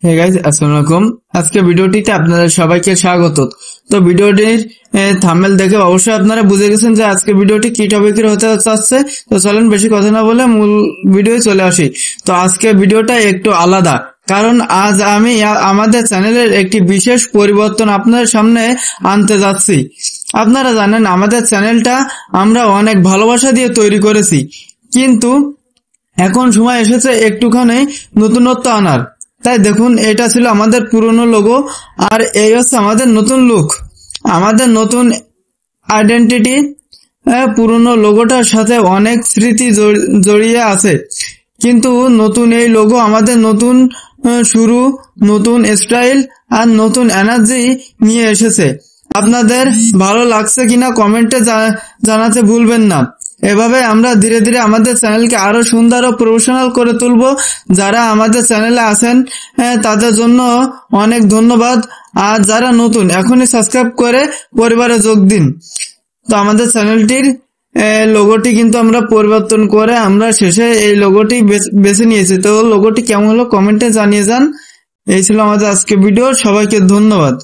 Hey guys, আসসালামু আলাইকুম। আজকে ভিডিওটিতে আপনাদের সবাইকে স্বাগত। তো ভিডিওটির থাম্বনেল দেখে অবশ্যই আপনারা বুঝে গেছেন যে আজকে ভিডিওটি কি টপিকের হতে যাচ্ছে। তো চলেন বেশি কথা না বলে মূল ভিডিও চলে আসি। তো আজকে ভিডিওটা একটু আলাদা, কারণ আজ আমি আমাদের চ্যানেলের একটি বিশেষ পরিবর্তন আপনাদের সামনে আনতে যাচ্ছি। আপনারা জানেন আমাদের চ্যানেলটা আমরা অনেক ভালোবাসা দিয়ে তৈরি করেছি, কিন্তু এখন সময় এসেছে একটুখানি নতুনত্ব আনার। তাই দেখুন, এটা ছিল আমাদের পুরনো লোগো, আর এই হচ্ছে আমাদের নতুন লুক, আমাদের নতুন আইডেন্টিটি। পুরনো লোগোটার সাথে অনেক স্মৃতি জড়িয়ে আছে, কিন্তু নতুন এই লোগো আমাদের নতুন শুরু, নতুন স্টাইল আর নতুন এনার্জি নিয়ে এসেছে। আপনাদের ভালো লাগছে কিনা কমেন্টে জানাতে ভুলবেন না। এভাবে আমরা ধীরে ধীরে আমাদের চ্যানেলকে আরো সুন্দর ও প্রফেশনাল করে তুলবো। যারা আমাদের চ্যানেলে আছেন তাদের জন্য অনেক ধন্যবাদ, আর যারা নতুন এখনই সাবস্ক্রাইব করে পরিবারে যোগ দিন। তো আমাদের চ্যানেলটির লোগোটি কিন্তু আমরা পরিবর্তন করে আমরা শেষে এই লোগোটি বেছে নিয়েছি। তো লোগোটি কেমন হলো কমেন্টে জানিয়ে যান। এই ছিল আমাদের আজকে ভিডিও। সবাইকে ধন্যবাদ।